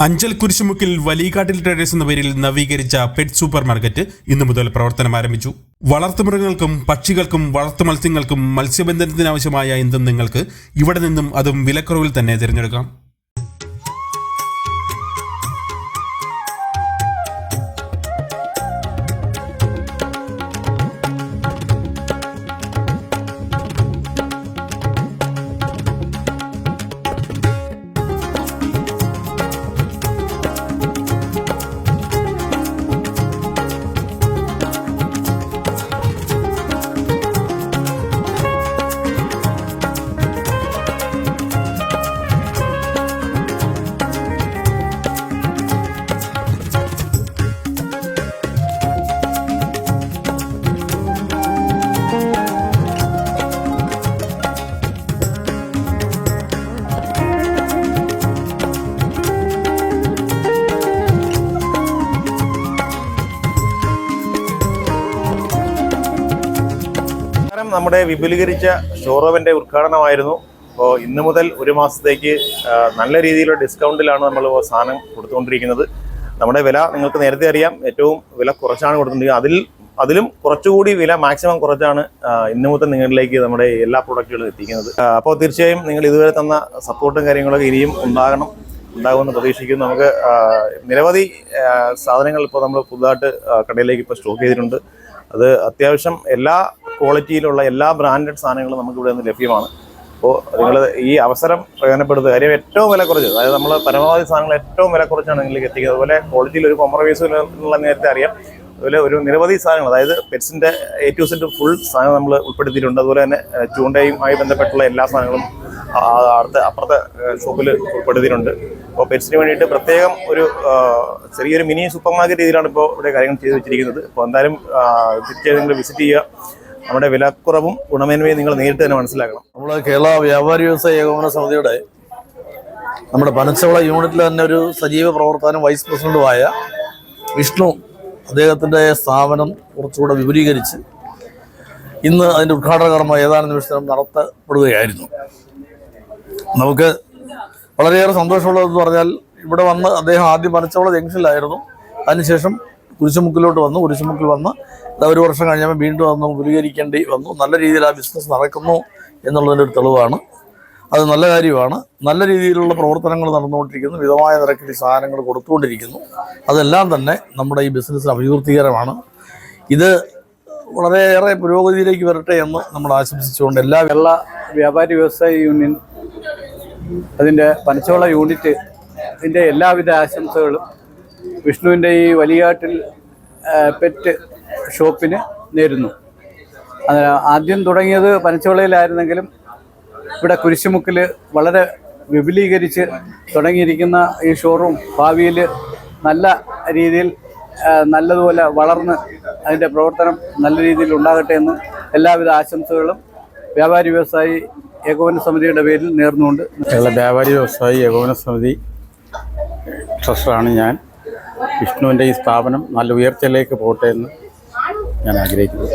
Anchal കുരിശുമുക്കിൽ വലിയകാട്ടിൽ traders എന്ന പേരിൽ നവീകരിച്ച പെറ്റ് സൂപ്പർ മാർക്കറ്റ് ഇന്നു മുതൽ പ്രവർത്തനം ആരംഭിച്ചു. വളർത്തുമൃഗങ്ങൾക്കും പക്ഷികൾക്കും വളർത്തു മത്സ്യങ്ങൾക്കും മത്സ്യബന്ധനത്തിനാവശ്യമായ എന്തും നിങ്ങൾക്ക് ഇവിടെ നിന്നും അതും വിലക്കുറവിൽ തന്നെ തിരഞ്ഞെടുക്കാം. നമ്മുടെ വിപുലീകരിച്ച ഷോറൂമിൻ്റെ ഉദ്ഘാടനമായിരുന്നു. അപ്പോൾ ഇന്ന് മുതൽ ഒരു മാസത്തേക്ക് നല്ല രീതിയിലുള്ള ഡിസ്കൗണ്ടിലാണ് നമ്മൾ സാധനം കൊടുത്തുകൊണ്ടിരിക്കുന്നത്. നമ്മുടെ വില നിങ്ങൾക്ക് നേരത്തെ അറിയാം, ഏറ്റവും വില കുറച്ചാണ് കൊടുത്തുകൊണ്ടിരിക്കുന്നത്. അതിലും കുറച്ചുകൂടി വില മാക്സിമം കുറച്ചാണ് ഇന്ന് മുതൽ നിങ്ങളിലേക്ക് നമ്മുടെ എല്ലാ പ്രൊഡക്റ്റുകളും എത്തിക്കുന്നത്. അപ്പോൾ തീർച്ചയായും നിങ്ങൾ ഇതുവരെ തന്ന സപ്പോർട്ടും കാര്യങ്ങളൊക്കെ ഇനിയും ഉണ്ടാകുമെന്ന് പ്രതീക്ഷിക്കുന്നു. നമുക്ക് നിരവധി സാധനങ്ങൾ ഇപ്പോൾ നമ്മൾ പുതുതായിട്ട് കടയിലേക്ക് ഇപ്പോൾ സ്റ്റോക്ക് ചെയ്തിട്ടുണ്ട്. അത് അത്യാവശ്യം എല്ലാ ക്വാളിറ്റിയിലുള്ള എല്ലാ ബ്രാൻഡഡ് സാധനങ്ങളും നമുക്കിവിടെ നിന്ന് ലഭ്യമാണ്. അപ്പോൾ നിങ്ങൾ ഈ അവസരം പ്രയോജനപ്പെടുത്തുക. കാര്യം ഏറ്റവും വില കുറച്ച്, അതായത് നമ്മൾ പരമാവധി സാധനങ്ങൾ ഏറ്റവും വില കുറച്ചാണ് നിങ്ങളിലേക്ക് എത്തിക്കുന്നത്. അതുപോലെ ക്വാളിറ്റിയിൽ ഒരു കോംപ്രമൈസ് എന്നുള്ള നേരത്തെ അറിയാം. അതുപോലെ ഒരു നിരവധി സാധനങ്ങൾ, അതായത് പെറ്റ്സിൻ്റെ A to Z ഫുൾ സാധനം നമ്മൾ ഉൾപ്പെടുത്തിയിട്ടുണ്ട്. അതുപോലെ തന്നെ ചൂണ്ടയുമായി ബന്ധപ്പെട്ടുള്ള എല്ലാ സാധനങ്ങളും അപ്പുറത്തെ ഷോപ്പിൽ ഉൾപ്പെടുത്തിയിട്ടുണ്ട്. അപ്പോൾ പെറ്റ്സിന് വേണ്ടിയിട്ട് പ്രത്യേകം ഒരു ചെറിയൊരു മിനി സൂപ്പർ മാർക്കറ്റ് രീതിയിലാണ് ഇപ്പോൾ ഇവിടെ കാര്യങ്ങൾ ചെയ്ത് വെച്ചിരിക്കുന്നത്. അപ്പോൾ എന്തായാലും തീർച്ചയായും നിങ്ങൾ വിസിറ്റ് ചെയ്യുക. നമ്മുടെ വിലക്കുറവും ഗുണമേന്മയും നിങ്ങൾ നേരിട്ട് തന്നെ മനസ്സിലാക്കണം. നമ്മൾ കേരള വ്യാപാരി വ്യവസായ ഏകോപന സമിതിയുടെ നമ്മുടെ പനച്ചവള യൂണിറ്റിൽ തന്നെ ഒരു സജീവ പ്രവർത്തനം വൈസ് പ്രസിഡന്റുമായ വിഷ്ണു, അദ്ദേഹത്തിൻ്റെ സ്ഥാപനം കുറച്ചുകൂടെ വിപുലീകരിച്ച് ഇന്ന് അതിൻ്റെ ഉദ്ഘാടന കർമ്മം ഏതാനും നിമിഷം നടത്തപ്പെടുകയായിരുന്നു. നമുക്ക് വളരെയേറെ സന്തോഷമുള്ളതെന്ന് പറഞ്ഞാൽ, ഇവിടെ വന്ന് അദ്ദേഹം ആദ്യം പനച്ചവള ജംഗ്ഷനിലായിരുന്നു. അതിനുശേഷം കുരിശുമുക്കിലോട്ട് വന്നു. കുരിശുമുക്കിൽ വന്ന് ഒരു വർഷം കഴിഞ്ഞപ്പോൾ വീണ്ടും വന്ന് വിപുലീകരിക്കേണ്ടി വന്നു. നല്ല രീതിയിൽ ആ ബിസിനസ് നടക്കുന്നു എന്നുള്ളതിൻ്റെ ഒരു തെളിവാണ്. അത് നല്ല കാര്യമാണ്. നല്ല രീതിയിലുള്ള പ്രവർത്തനങ്ങൾ നടന്നുകൊണ്ടിരിക്കുന്നു. മിതമായ നിരക്കിൽ സാധനങ്ങൾ കൊടുത്തുകൊണ്ടിരിക്കുന്നു. അതെല്ലാം തന്നെ നമ്മുടെ ഈ ബിസിനസ്സിന് അഭിവൃദ്ധികരമാണ്. ഇത് വളരെയേറെ പുരോഗതിയിലേക്ക് വരട്ടെ എന്ന് നമ്മൾ ആശംസിച്ചുകൊണ്ട് കേരള വ്യാപാരി വ്യവസായ യൂണിയൻ അതിൻ്റെ പനച്ചവള യൂണിറ്റ് ഇതിൻ്റെ എല്ലാവിധ ആശംസകളും വിഷ്ണുവിൻ്റെ ഈ വലിയാട്ടിൽ പെറ്റ് ഷോപ്പിന് നേരുന്നു. ആദ്യം തുടങ്ങിയത് പനച്ചവളയിലായിരുന്നെങ്കിലും ഇവിടെ കുരിശുമുക്കിൽ വളരെ വിപുലീകരിച്ച് തുടങ്ങിയിരിക്കുന്ന ഈ ഷോറൂം ഭാവിയിൽ നല്ല രീതിയിൽ നല്ലതുപോലെ വളർന്ന് അതിൻ്റെ പ്രവർത്തനം നല്ല രീതിയിൽ ഉണ്ടാകട്ടെ എന്ന് എല്ലാവിധ ആശംസകളും വ്യാപാരി വ്യവസായി ഏകോപന സമിതിയുടെ പേരിൽ നേർന്നുകൊണ്ട്. കേരള വ്യാപാരി വ്യവസായി ഏകോപന സമിതി ട്രഷറാണ് ഞാൻ. വിഷ്ണുവിൻ്റെ ഈ സ്ഥാപനം നല്ല ഉയർച്ചയിലേക്ക് പോകട്ടെ എന്ന് ഞാൻ ആഗ്രഹിക്കുന്നു.